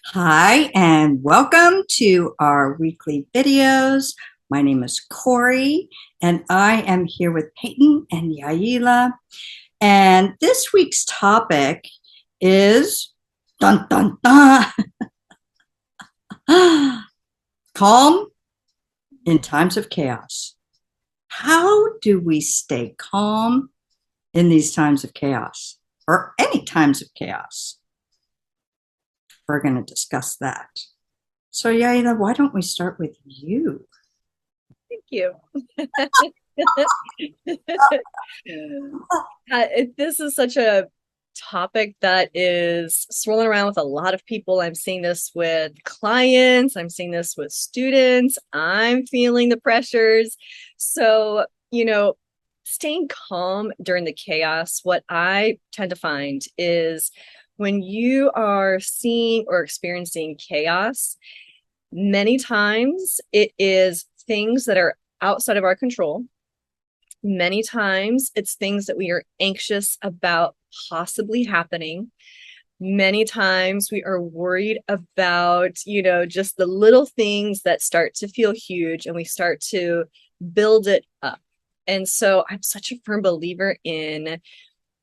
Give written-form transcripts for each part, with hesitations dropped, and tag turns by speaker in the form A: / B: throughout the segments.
A: Hi, and welcome to our weekly videos. My name is Corey, and I am here with Peyton and Yaila. And this week's topic is dun dun dun calm in times of chaos. How do we stay calm in these times of chaos or any times of chaos? We're going to discuss that. So, Yaila, why don't we start with you?
B: Thank you. This is such a topic that is swirling around with a lot of people. I'm seeing this with clients. I'm seeing this with students. I'm feeling the pressures. So, staying calm during the chaos, what I tend to find is when you are seeing or experiencing chaos, many times it is things that are outside of our control. Many times it's things that we are anxious about possibly happening. Many times we are worried about, just the little things that start to feel huge and we start to build it up. And so I'm such a firm believer in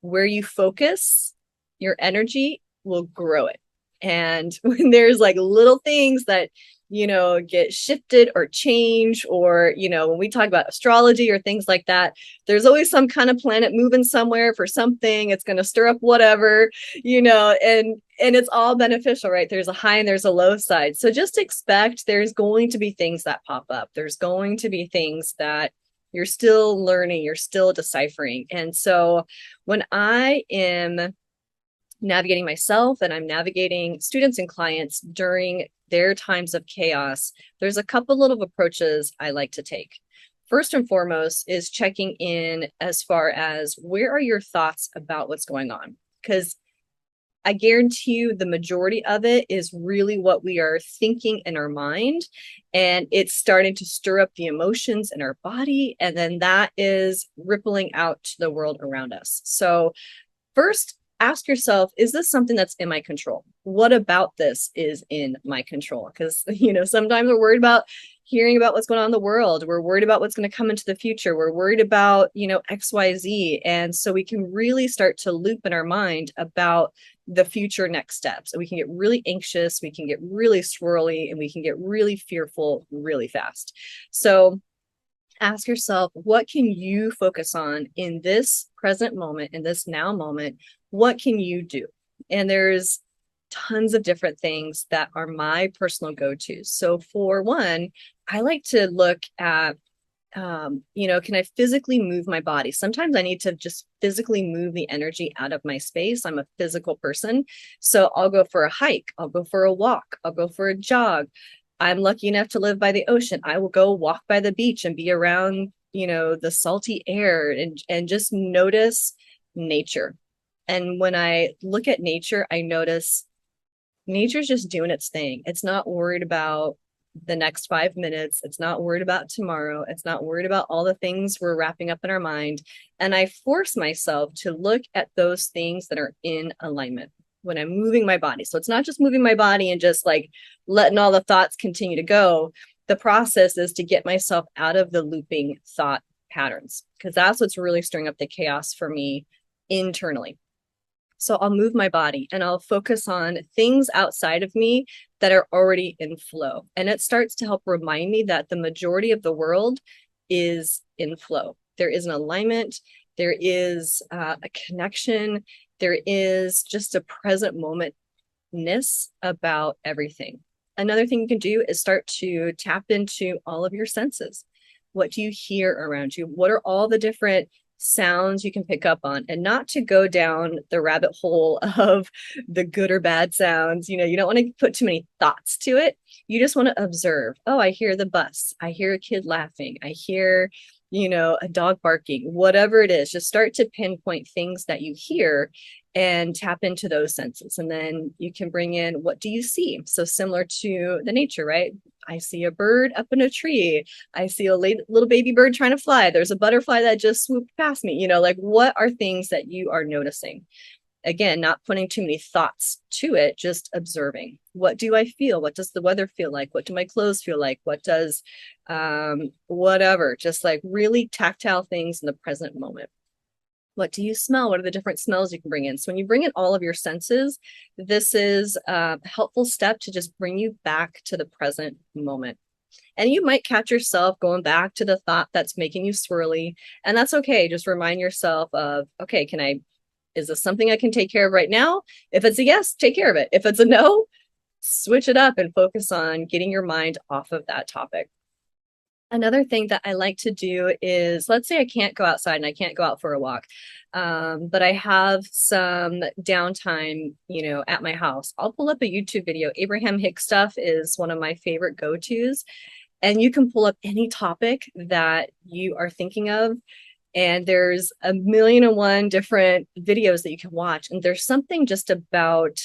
B: where you focus your energy will grow it. And when there's like little things that, get shifted or change, or, when we talk about astrology or things like that, there's always some kind of planet moving somewhere for something. It's going to stir up whatever, and it's all beneficial, right? There's a high and there's a low side. So just expect there's going to be things that pop up. There's going to be things that you're still learning, you're still deciphering. And so when I am navigating myself and I'm navigating students and clients during their times of chaos, there's a couple little approaches I like to take. First and foremost is checking in as far as where are your thoughts about what's going on? Because I guarantee you the majority of it is really what we are thinking in our mind. And it's starting to stir up the emotions in our body. And then that is rippling out to the world around us. So first, ask yourself, is this something that's in my control? What about this is in my control? Because, sometimes we're worried about hearing about what's going on in the world. We're worried about what's going to come into the future. We're worried about, XYZ. And so we can really start to loop in our mind about the future next steps. And we can get really anxious, we can get really swirly, and we can get really fearful really fast. So ask yourself, what can you focus on in this present moment, in this now moment? What can you do? And there's tons of different things that are my personal go-tos. So for one, I like to look at, can I physically move my body? Sometimes I need to just physically move the energy out of my space. I'm a physical person. So I'll go for a hike, I'll go for a walk, I'll go for a jog. I'm lucky enough to live by the ocean. I will go walk by the beach and be around, the salty air and just notice nature. And when I look at nature, I notice nature's just doing its thing. It's not worried about the next 5 minutes. It's not worried about tomorrow. It's not worried about all the things we're wrapping up in our mind. And I force myself to look at those things that are in alignment when I'm moving my body. So it's not just moving my body and just like letting all the thoughts continue to go. The process is to get myself out of the looping thought patterns, because that's what's really stirring up the chaos for me internally. So I'll move my body and I'll focus on things outside of me that are already in flow. And it starts to help remind me that the majority of the world is in flow. There is an alignment, there is a connection, there is just a present momentness about everything. Another thing you can do is start to tap into all of your senses. What do you hear around you? What are all the different sounds you can pick up on, and not to go down the rabbit hole of the good or bad sounds. You don't want to put too many thoughts to it. You just want to observe. Oh, I hear the bus. I hear a kid laughing. I hear, a dog barking, whatever it is. Just start to pinpoint things that you hear and tap into those senses. And then you can bring in, what do you see? So similar to the nature, right? I see a bird up in a tree. I see a little baby bird trying to fly. There's a butterfly that just swooped past me. Like, what are things that you are noticing? again, not putting too many thoughts to it, just observing. What do I feel? What does the weather feel like? What do my clothes feel like? What does whatever, just like really tactile things in the present moment. What do you smell? What are the different smells you can bring in? So when you bring in all of your senses, this is a helpful step to just bring you back to the present moment. And you might catch yourself going back to the thought that's making you swirly, and that's okay. Just remind yourself of, okay, is this something I can take care of right now? If it's a yes, take care of it. If it's a no, switch it up and focus on getting your mind off of that topic. Another thing that I like to do is, let's say I can't go outside and I can't go out for a walk, but I have some downtime, at my house. I'll pull up a YouTube video. Abraham Hicks stuff is one of my favorite go-tos. And you can pull up any topic that you are thinking of. And there's 1,000,001 different videos that you can watch. And there's something just about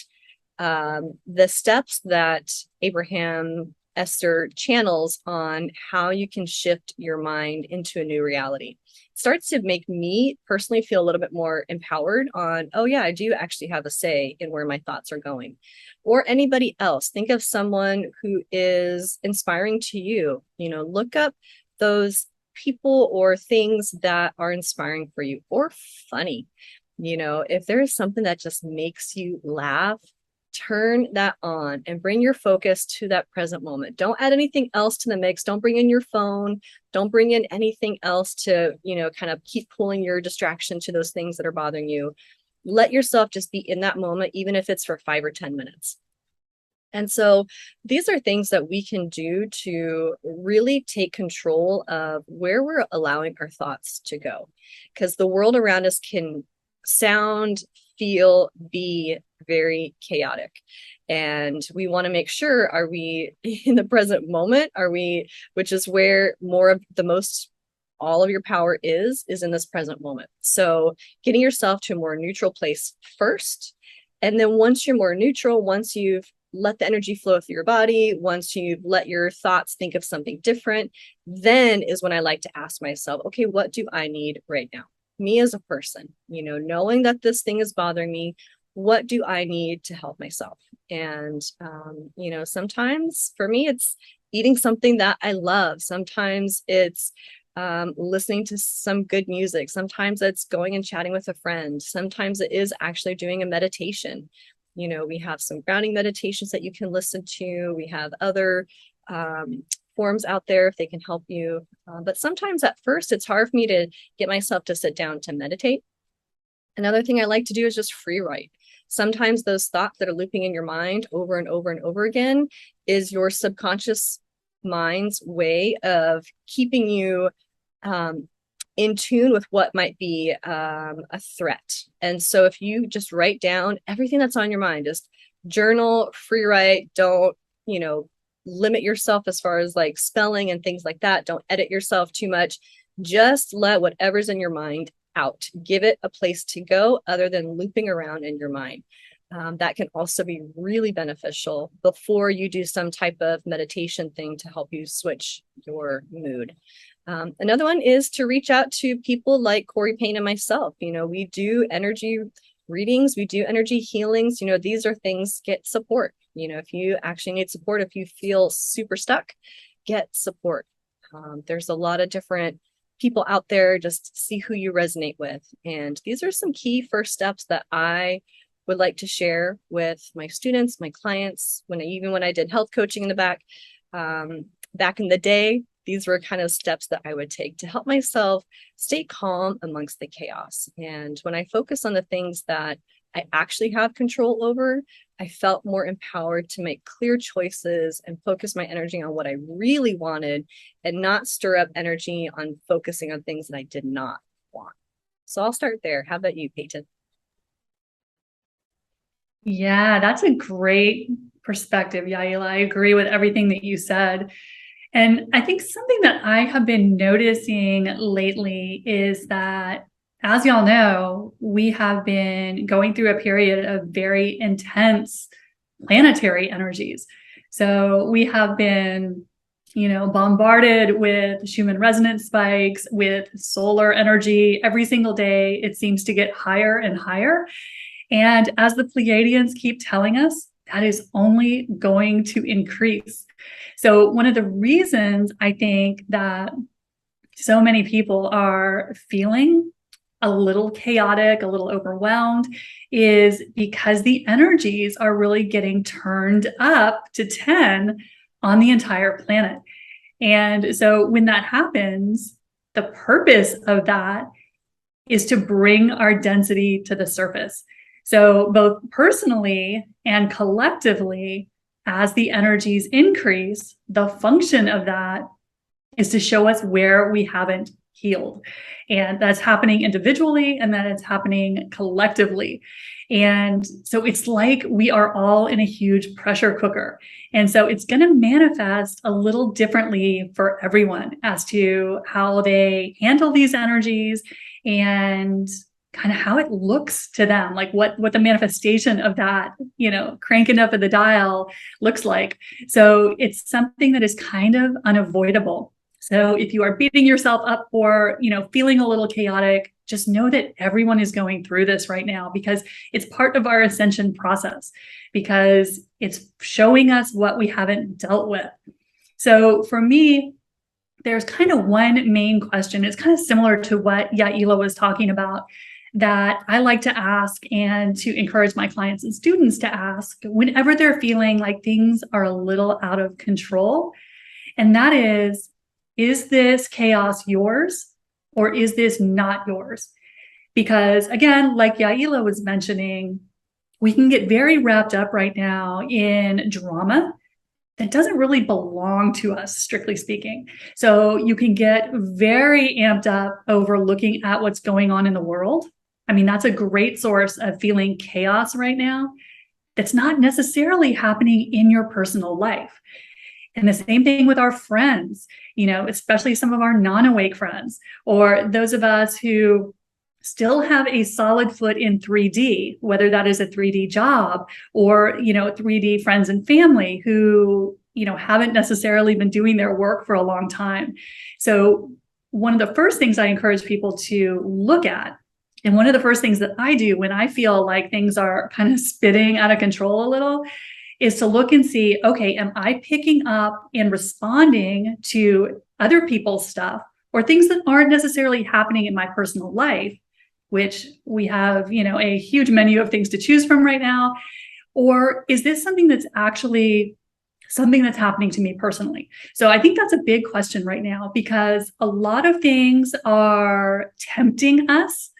B: the steps that Abraham Esther channels on how you can shift your mind into a new reality. It starts to make me personally feel a little bit more empowered on, oh yeah, I do actually have a say in where my thoughts are going. Or anybody else. Think of someone who is inspiring to you. Look up those people or things that are inspiring for you or funny. If there is something that just makes you laugh, turn that on and bring your focus to that present moment. Don't add anything else to the mix. Don't bring in your phone. Don't bring in anything else to, kind of keep pulling your distraction to those things that are bothering you. Let yourself just be in that moment, even if it's for 5 or 10 minutes. And so these are things that we can do to really take control of where we're allowing our thoughts to go, because the world around us can sound, feel, be very chaotic. And we want to make sure, are we in the present moment? Which is where more of all of your power is in this present moment. So getting yourself to a more neutral place first. And then once you're more neutral, once you've let the energy flow through your body, once you've let your thoughts think of something different, then is when I like to ask myself, okay, what do I need right now? Me as a person, knowing that this thing is bothering me, what do I need to help myself? And, sometimes for me, it's eating something that I love. Sometimes it's listening to some good music. Sometimes it's going and chatting with a friend. Sometimes it is actually doing a meditation. We have some grounding meditations that you can listen to. We have other forms out there if they can help you. But sometimes at first, it's hard for me to get myself to sit down to meditate. Another thing I like to do is just free write. Sometimes those thoughts that are looping in your mind over and over and over again is your subconscious mind's way of keeping you in tune with what might be a threat. And so if you just write down everything that's on your mind, just journal, free write, don't, limit yourself as far as like spelling and things like that. Don't edit yourself too much. Just let whatever's in your mind out. Give it a place to go other than looping around in your mind. That can also be really beneficial before you do some type of meditation thing to help you switch your mood. Another one is to reach out to people like Corey Payne and myself. We do energy readings, we do energy healings. These are things, get support. If you actually need support, if you feel super stuck, get support. There's a lot of different people out there, just see who you resonate with. And these are some key first steps that I would like to share with my students, my clients, when I did health coaching in the back in the day. These were kind of steps that I would take to help myself stay calm amongst the chaos. And when I focus on the things that I actually have control over, I felt more empowered to make clear choices and focus my energy on what I really wanted and not stir up energy on focusing on things that I did not want. So I'll start there. How about you, Peyton?
C: Yeah, that's a great perspective, Yaila. I agree with everything that you said. And I think something that I have been noticing lately is that, as y'all know, we have been going through a period of very intense planetary energies. So we have been, bombarded with Schumann resonance spikes, with solar energy every single day. It seems to get higher and higher. And as the Pleiadians keep telling us, that is only going to increase. So one of the reasons I think that so many people are feeling a little chaotic, a little overwhelmed, is because the energies are really getting turned up to 10 on the entire planet. And so when that happens, the purpose of that is to bring our density to the surface. So both personally and collectively, as the energies increase, the function of that is to show us where we haven't healed. And that's happening individually, and that it's happening collectively. And so it's like we are all in a huge pressure cooker. And so it's going to manifest a little differently for everyone as to how they handle these energies and kind of how it looks to them, like what the manifestation of that, cranking up of the dial looks like. So it's something that is kind of unavoidable. So if you are beating yourself up for, feeling a little chaotic, just know that everyone is going through this right now, because it's part of our ascension process, because it's showing us what we haven't dealt with. So for me, there's kind of one main question. It's kind of similar to what Yaila was talking about, that I like to ask and to encourage my clients and students to ask whenever they're feeling like things are a little out of control. And that is this chaos yours, or is this not yours? Because again, like Yaila was mentioning, we can get very wrapped up right now in drama that doesn't really belong to us, strictly speaking. So you can get very amped up over looking at what's going on in the world. I mean, that's a great source of feeling chaos right now that's not necessarily happening in your personal life. And the same thing with our friends, especially some of our non-awake friends, or those of us who still have a solid foot in 3D, whether that is a 3D job or, 3D friends and family who, haven't necessarily been doing their work for a long time. So one of the first things I encourage people to look at, and one of the first things that I do when I feel like things are kind of spinning out of control a little, is to look and see, okay, am I picking up and responding to other people's stuff or things that aren't necessarily happening in my personal life, which we have, a huge menu of things to choose from right now? Or is this something that's actually something that's happening to me personally? So I think that's a big question right now, because a lot of things are tempting us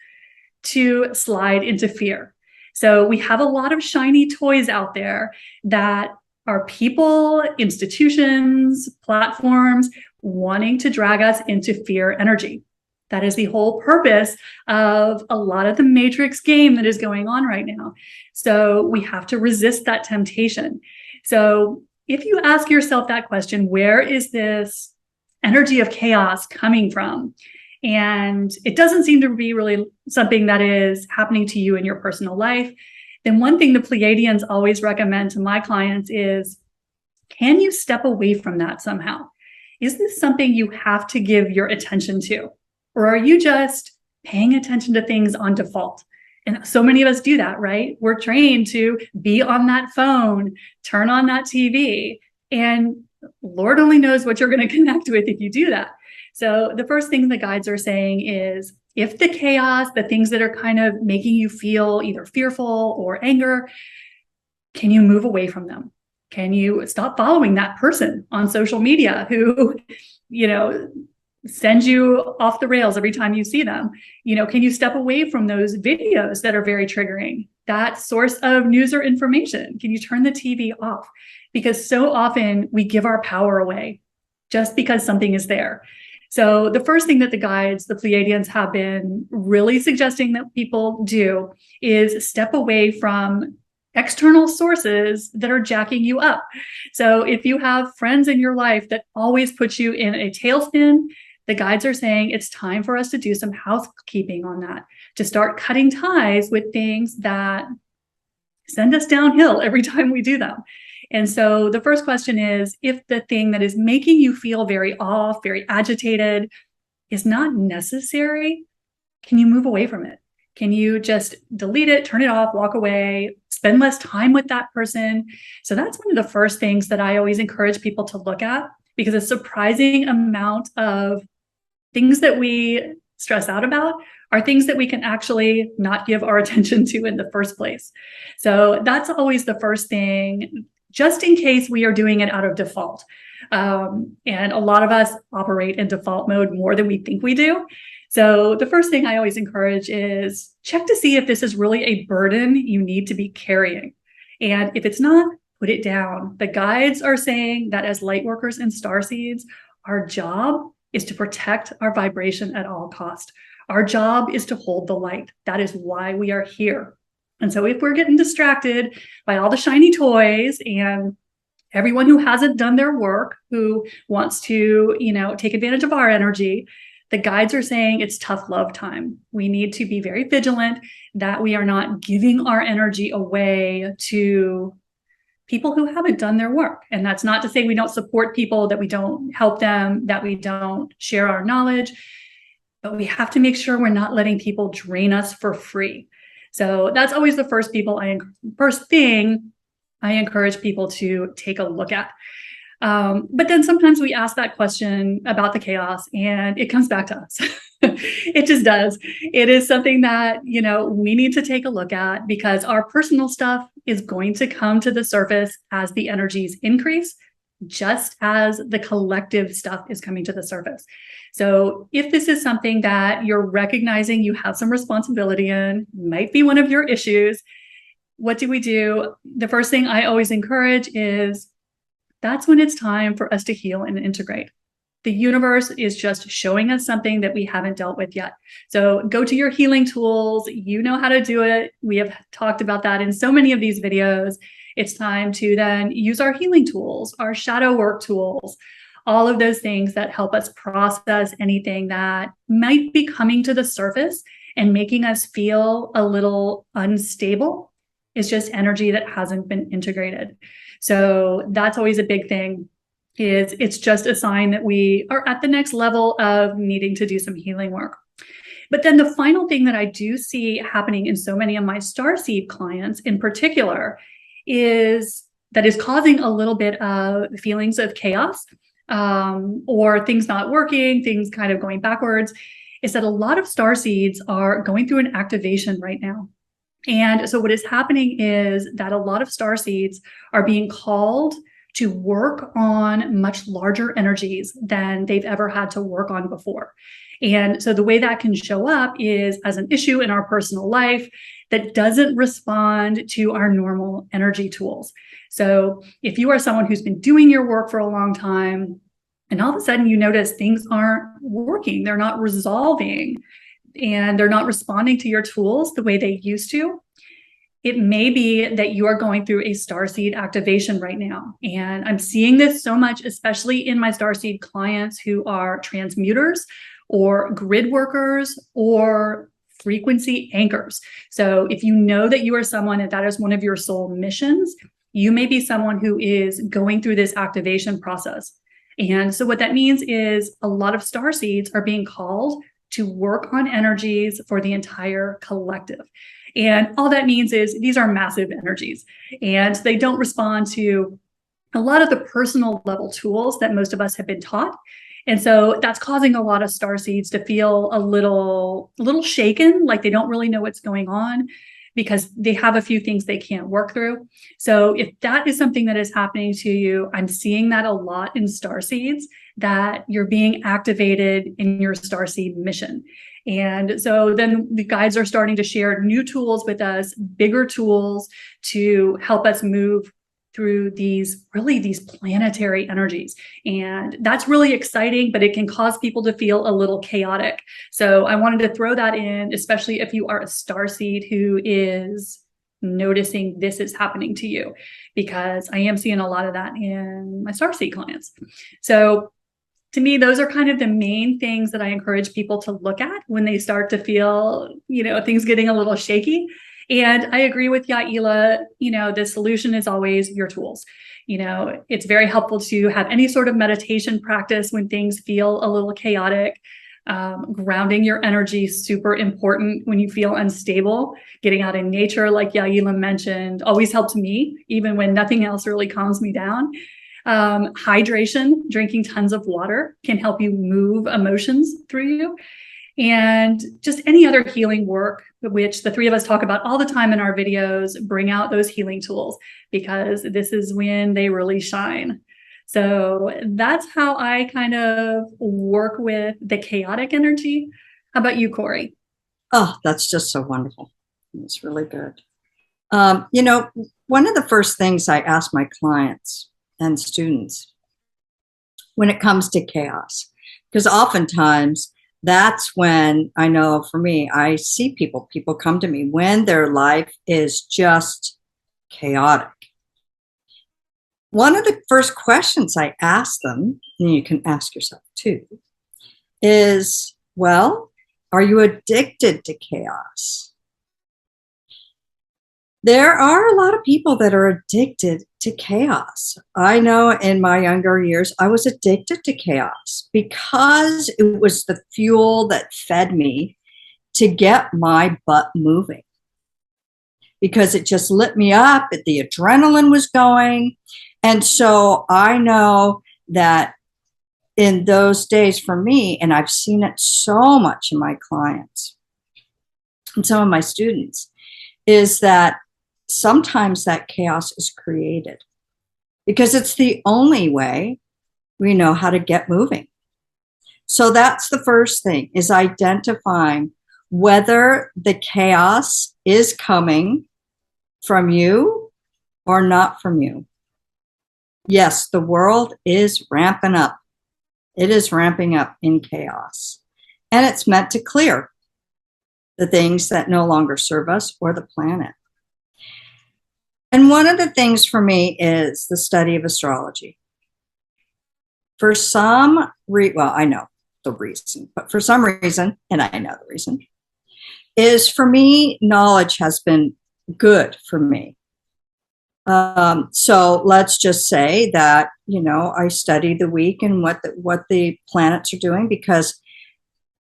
C: to slide into fear. So we have a lot of shiny toys out there that are people, institutions, platforms wanting to drag us into fear energy. That is the whole purpose of a lot of the matrix game that is going on right now. So we have to resist that temptation. So if you ask yourself that question, where is this energy of chaos coming from? And it doesn't seem to be really something that is happening to you in your personal life, then one thing the Pleiadians always recommend to my clients is, can you step away from that somehow? Is this something you have to give your attention to? Or are you just paying attention to things on default? And so many of us do that, right? We're trained to be on that phone, turn on that TV, and Lord only knows what you're going to connect with if you do that. So the first thing the guides are saying is, if the chaos, the things that are kind of making you feel either fearful or anger, can you move away from them? Can you stop following that person on social media who, sends you off the rails every time you see them? Can you step away from those videos that are very triggering? That source of news or information? Can you turn the TV off? Because so often we give our power away just because something is there. So the first thing that the guides, the Pleiadians, have been really suggesting that people do is step away from external sources that are jacking you up. So if you have friends in your life that always put you in a tailspin, the guides are saying it's time for us to do some housekeeping on that, to start cutting ties with things that send us downhill every time we do them. And so the first question is, if the thing that is making you feel very off, very agitated, is not necessary, can you move away from it? Can you just delete it, turn it off, walk away, spend less time with that person? So that's one of the first things that I always encourage people to look at, because a surprising amount of things that we stress out about are things that we can actually not give our attention to in the first place. So that's always the first thing, just in case we are doing it out of default. And a lot of us operate in default mode more than we think we do. So the first thing I always encourage is check to see if this is really a burden you need to be carrying. And if it's not, put it down. The guides are saying that as light workers and starseeds, our job is to protect our vibration at all cost. Our job is to hold the light. That is why we are here. And so if we're getting distracted by all the shiny toys and everyone who hasn't done their work, who wants to, take advantage of our energy, the guides are saying it's tough love time. We need to be very vigilant that we are not giving our energy away to people who haven't done their work. And that's not to say we don't support people, that we don't help them, that we don't share our knowledge, but we have to make sure we're not letting people drain us for free. So that's always the first thing I encourage people to take a look at. But then sometimes we ask that question about the chaos and it comes back to us. It just does. It is something that, we need to take a look at, because our personal stuff is going to come to the surface as the energies increase, just as the collective stuff is coming to the surface. So if this is something that you're recognizing you have some responsibility in, might be one of your issues, what do we do? The first thing I always encourage is that's when it's time for us to heal and integrate. The universe is just showing us something that we haven't dealt with yet. So go to your healing tools. You know how to do it. We have talked about that in so many of these videos. It's time to then use our healing tools, our shadow work tools, all of those things that help us process anything that might be coming to the surface and making us feel a little unstable. It's just energy that hasn't been integrated. So that's always a big thing. It's just a sign that we are at the next level of needing to do some healing work. But then the final thing that I do see happening in so many of my starseed clients in particular is causing a little bit of feelings of chaos, or things not working, things kind of going backwards, is that a lot of starseeds are going through an activation right now. And so what is happening is that a lot of starseeds are being called to work on much larger energies than they've ever had to work on before. And so the way that can show up is as an issue in our personal life that doesn't respond to our normal energy tools. So if you are someone who's been doing your work for a long time, and all of a sudden you notice things aren't working, they're not resolving, and they're not responding to your tools the way they used to, it may be that you are going through a starseed activation right now. And I'm seeing this so much, especially in my starseed clients who are transmuters or grid workers or frequency anchors. So if you know that you are someone and that is one of your soul missions, you may be someone who is going through this activation process. And so what that means is a lot of starseeds are being called to work on energies for the entire collective. And all that means is these are massive energies, and they don't respond to a lot of the personal level tools that most of us have been taught. And so that's causing a lot of starseeds to feel a little shaken, like they don't really know what's going on because they have a few things they can't work through. So if that is something that is happening to you, I'm seeing that a lot in starseeds, that you're being activated in your starseed mission. And so then the guides are starting to share new tools with us, bigger tools to help us move through these planetary energies. And that's really exciting, but it can cause people to feel a little chaotic. So I wanted to throw that in, especially if you are a starseed who is noticing this is happening to you, because I am seeing a lot of that in my starseed clients. So to me, those are kind of the main things that I encourage people to look at when they start to feel, things getting a little shaky. And I agree with Yaila, the solution is always your tools. It's very helpful to have any sort of meditation practice when things feel a little chaotic. Grounding your energy, super important when you feel unstable. Getting out in nature, like Yaila mentioned, always helps me, even when nothing else really calms me down. Hydration, drinking tons of water can help you move emotions through you. And just any other healing work, which the three of us talk about all the time in our videos, bring out those healing tools, because this is when they really shine. So that's how I kind of work with the chaotic energy. How about you, Corey?
A: Oh, that's just so wonderful. It's really good. One of the first things I ask my clients and students when it comes to chaos, because oftentimes that's when I know, for me, I see people come to me when their life is just chaotic. One of the first questions I ask them, and you can ask yourself too, is, well, are you addicted to chaos? There are a lot of people that are addicted to chaos. I know in my younger years, I was addicted to chaos because it was the fuel that fed me to get my butt moving. Because it just lit me up, the adrenaline was going. And so I know that in those days for me, and I've seen it so much in my clients and some of my students, is that sometimes that chaos is created because it's the only way we know how to get moving. So that's the first thing, is identifying whether the chaos is coming from you or not from you. Yes, the world is ramping up. It is ramping up in chaos. And it's meant to clear the things that no longer serve us or the planet. And one of the things for me is the study of astrology. For some I know the reason, but for some reason, and I know the reason, is for me, knowledge has been good for me. So let's just say that, I study the week and what the planets are doing, because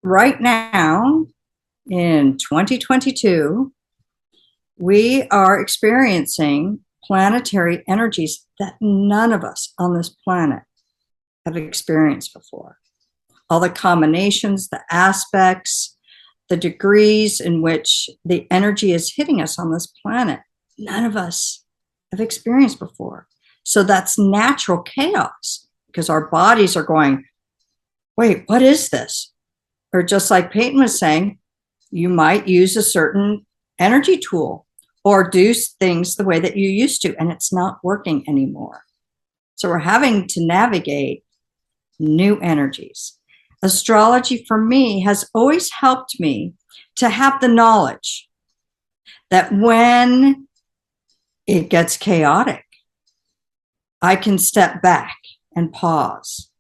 A: right now in 2022, we are experiencing planetary energies that none of us on this planet have experienced before. All the combinations, the aspects, the degrees in which the energy is hitting us on this planet, none of us have experienced before. So that's natural chaos, because our bodies are going, wait, what is this? Or just like Peyton was saying, you might use a certain energy tool or do things the way that you used to, and it's not working anymore. So we're having to navigate new energies. Astrology for me has always helped me to have the knowledge that when it gets chaotic, I can step back and pause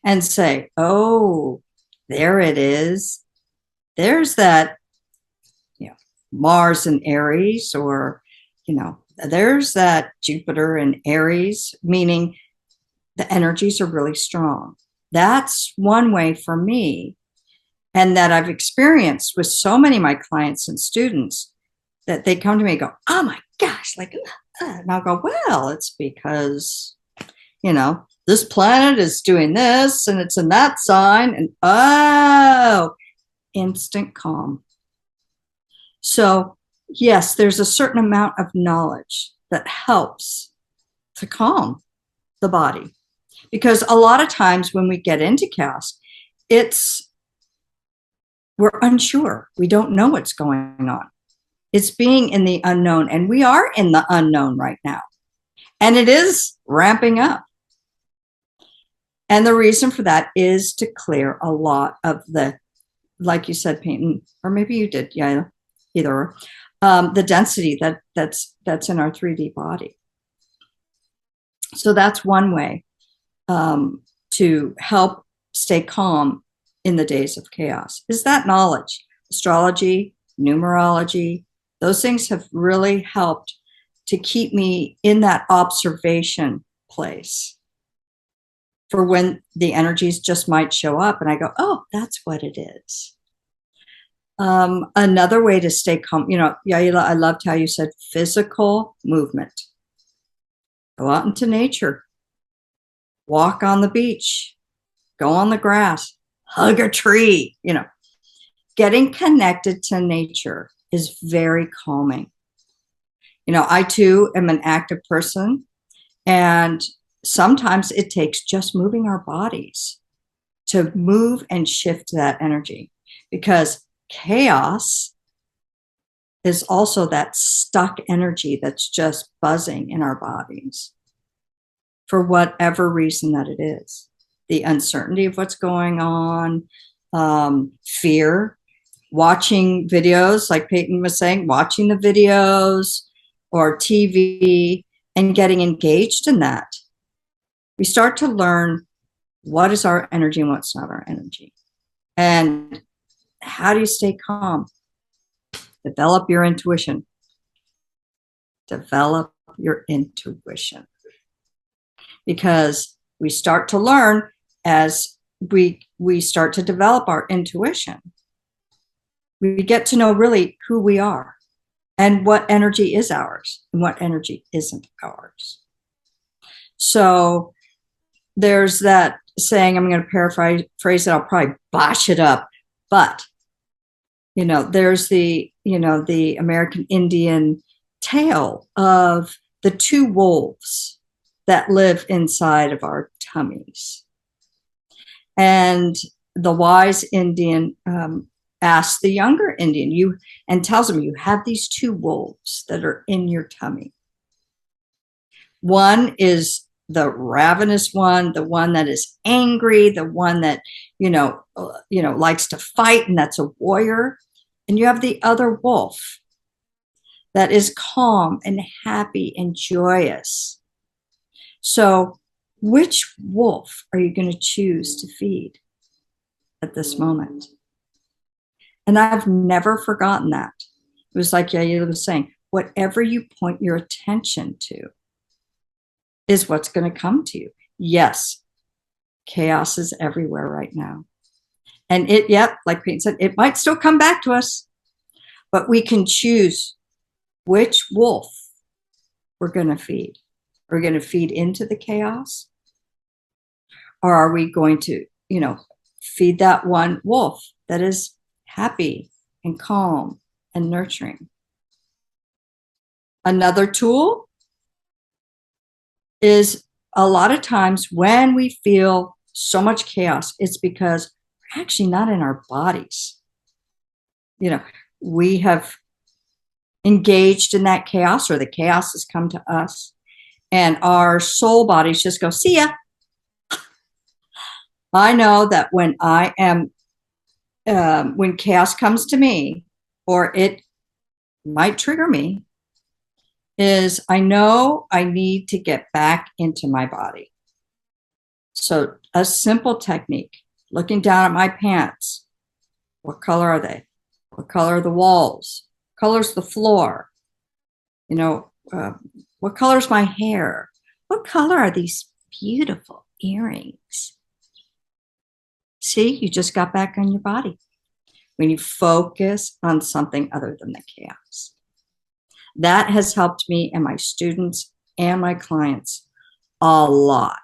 A: and say, oh, there it is. There's that, Mars in Aries, or, there's that Jupiter in Aries, meaning the energies are really strong. That's one way for me, and that I've experienced with so many of my clients and students, that they come to me and go, oh my gosh, and I'll go, well, it's because, this planet is doing this and it's in that sign, and instant calm. So yes, there's a certain amount of knowledge that helps to calm the body, because a lot of times when we get into chaos, we're unsure. We don't know what's going on. It's being in the unknown, and we are in the unknown right now, and it is ramping up. And the reason for that is to clear a lot of the, like you said, Peyton, or maybe you did, yeah, either, the density that's in our 3D body. So that's one way to help stay calm in the days of chaos, is that knowledge. Astrology, numerology, those things have really helped to keep me in that observation place. for when the energies just might show up. And I go, oh, that's what it is. Another way to stay calm, Yaila, I loved how you said physical movement. Go out into nature, walk on the beach, go on the grass, hug a tree. Getting connected to nature is very calming. I too am an active person, and sometimes it takes just moving our bodies to move and shift that energy, because chaos is also that stuck energy that's just buzzing in our bodies for whatever reason that it is. The uncertainty of what's going on, fear, watching videos, like Peyton was saying, watching the videos or TV and getting engaged in that. We start to learn what is our energy and what's not our energy. And how do you stay calm? Develop your intuition. Develop your intuition. Because we start to learn as we start to develop our intuition. We get to know really who we are and what energy is ours and what energy isn't ours. So there's that saying, I'm going to paraphrase it, I'll probably bosh it up, but there's the American Indian tale of the two wolves that live inside of our tummies. And the wise Indian asks the younger Indian, and tells him, you have these two wolves that are in your tummy. One is the ravenous one, the one that is angry, the one that, likes to fight, and that's a warrior. And you have the other wolf that is calm and happy and joyous. So which wolf are you going to choose to feed at this moment? And I've never forgotten that. It was like Yaila was saying, whatever you point your attention to is what's going to come to you. Yes, chaos is everywhere right now. And like Peyton said, it might still come back to us, but we can choose which wolf we're going to feed. Are we going to feed into the chaos? Or are we going to, feed that one wolf that is happy and calm and nurturing? Another tool is, a lot of times when we feel so much chaos, it's because we're actually not in our bodies. We have engaged in that chaos, or the chaos has come to us, and our soul bodies just go, see ya. I know that when I am, when chaos comes to me, or it might trigger me, is I know I need to get back into my body. So a simple technique, looking down at my pants. What color are they? What color are the walls? What color's the floor? What color's my hair? What color are these beautiful earrings? See, you just got back on your body when you focus on something other than the chaos. That has helped me and my students and my clients a lot.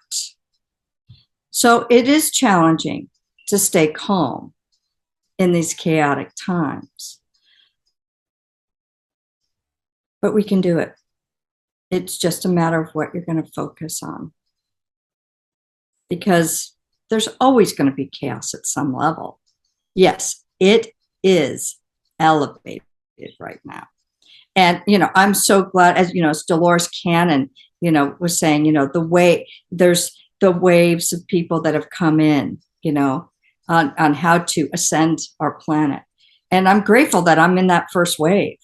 A: So it is challenging to stay calm in these chaotic times, but we can do it. It's just a matter of what you're going to focus on, because there's always going to be chaos at some level. Yes, it is elevated right now. And, I'm so glad, as Dolores Cannon, was saying, there's the waves of people that have come in, on how to ascend our planet. And I'm grateful that I'm in that first wave.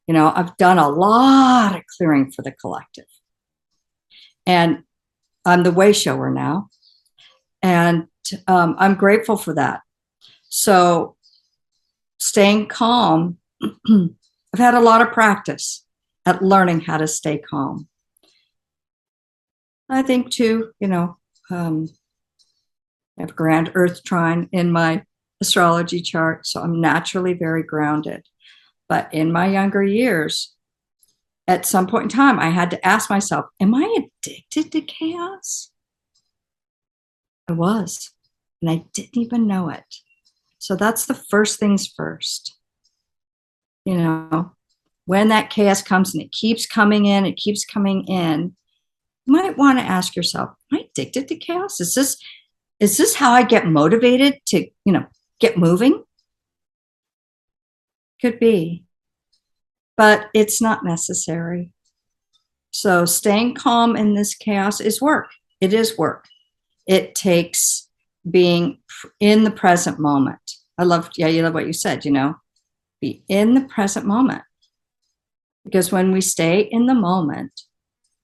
A: I've done a lot of clearing for the collective. And I'm the way shower now. And I'm grateful for that. So staying calm, I've had a lot of practice at learning how to stay calm. I think too, I have grand earth trine in my astrology chart, so I'm naturally very grounded. But in my younger years, at some point in time, I had to ask myself, am I addicted to chaos? I was, and I didn't even know it. So that's the first things first. You know, when that chaos comes and it keeps coming in, you might want to ask yourself, am I addicted to chaos? Is this how I get motivated to, get moving? Could be, but it's not necessary. So staying calm in this chaos is work. It is work. It takes being in the present moment. I love what you said, be in the present moment. Because when we stay in the moment,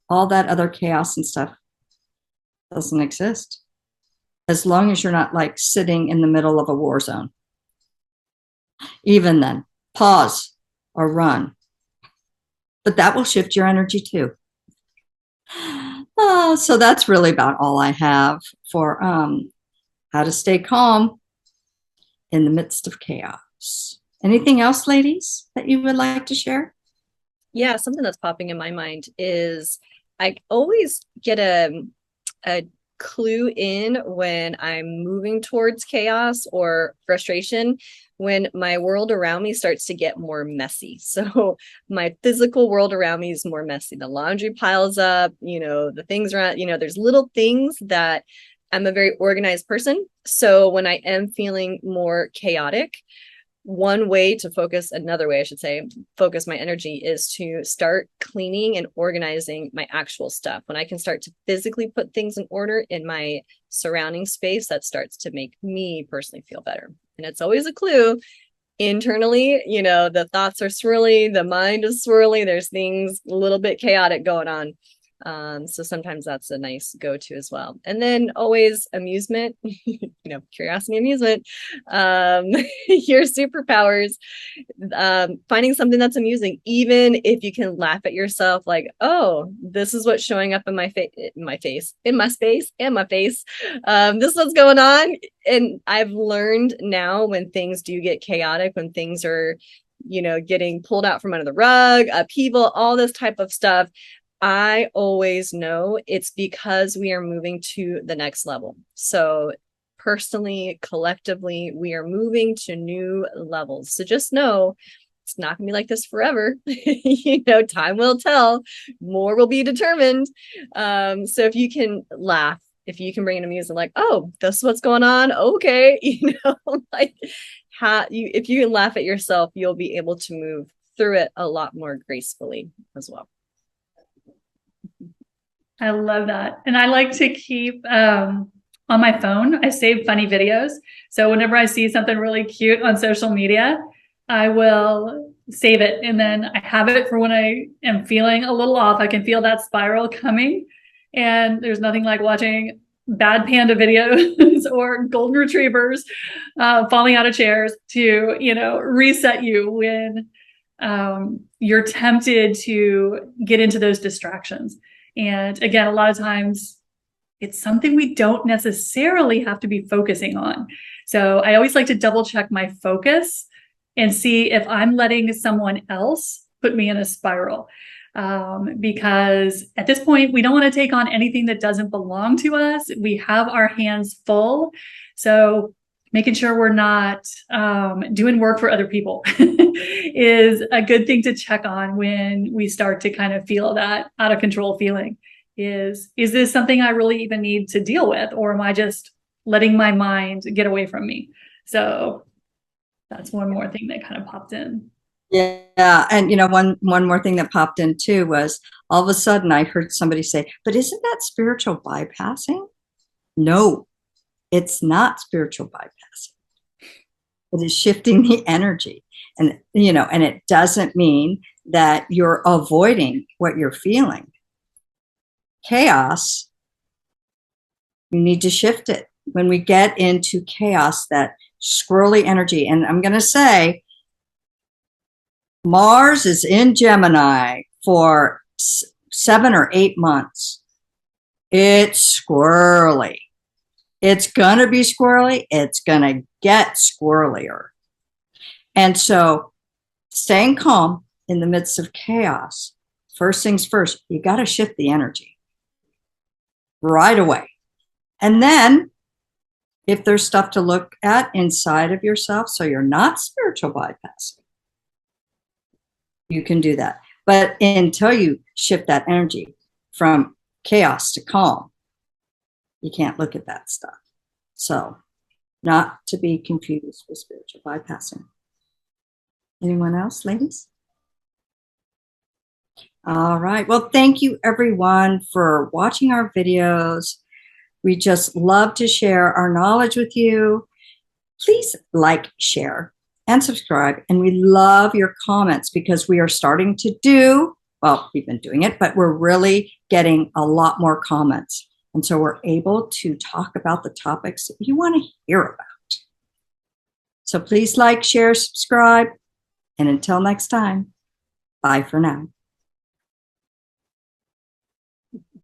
A: all that other chaos and stuff doesn't exist. As long as you're not like sitting in the middle of a war zone. Even then, pause or run. But that will shift your energy too. So that's really about all I have for how to stay calm in the midst of chaos. Anything else, ladies, that you would like to share?
B: Yeah, something that's popping in my mind is I always get a clue in when I'm moving towards chaos or frustration when my world around me starts to get more messy. So my physical world around me is more messy. The laundry piles up, the things around, there's little things that I'm a very organized person. So when I am feeling more chaotic, another way I should say, focus my energy is to start cleaning and organizing my actual stuff. When I can start to physically put things in order in my surrounding space, that starts to make me personally feel better. And it's always a clue internally, the thoughts are swirly, the mind is swirly, there's things a little bit chaotic going on. So sometimes that's a nice go-to as well. And then always amusement, curiosity, amusement, your superpowers, finding something that's amusing, even if you can laugh at yourself, like, oh, this is what's showing up in my face, this is what's going on. And I've learned now when things do get chaotic, when things are, getting pulled out from under the rug, upheaval, all this type of stuff, I always know it's because we are moving to the next level. So personally, collectively, we are moving to new levels. So just know it's not gonna be like this forever. Time will tell, more will be determined. So if you can laugh, if you can bring in a music like, oh, this is what's going on. Okay. If you can laugh at yourself, you'll be able to move through it a lot more gracefully as well.
C: I love that. And I like to keep on my phone, I save funny videos. So whenever I see something really cute on social media, I will save it. And then I have it for when I am feeling a little off. I can feel that spiral coming. And there's nothing like watching bad panda videos or golden retrievers falling out of chairs to, reset you when you're tempted to get into those distractions. And again, a lot of times it's something we don't necessarily have to be focusing on. So I always like to double check my focus and see if I'm letting someone else put me in a spiral. Because at this point, we don't want to take on anything that doesn't belong to us. We have our hands full. So making sure we're not doing work for other people is a good thing to check on when we start to kind of feel that out of control feeling. Is this something I really even need to deal with, or am I just letting my mind get away from me? So that's one more thing that kind of popped in.
A: Yeah. And, one more thing that popped in too was all of a sudden I heard somebody say, but isn't that spiritual bypassing? No, it's not spiritual bypassing. It is shifting the energy. And, and it doesn't mean that you're avoiding what you're feeling. Chaos, you need to shift it. When we get into chaos, that squirrely energy, and I'm going to say, Mars is in Gemini for 7 or 8 months. It's squirrely. It's going to be squirrely. It's going to get squirrelier. And so staying calm in the midst of chaos, first things first, you got to shift the energy right away. And then if there's stuff to look at inside of yourself, so you're not spiritual bypassing, you can do that. But until you shift that energy from chaos to calm, you can't look at that stuff. So not to be confused with spiritual bypassing. Anyone else, ladies? All right. Well, thank you everyone for watching our videos. We just love to share our knowledge with you. Please like, share, and subscribe. And we love your comments because we are starting to do, well, we've been doing it, but we're really getting a lot more comments. And so we're able to talk about the topics that you want to hear about. So please like, share, subscribe. And until next time, bye for now.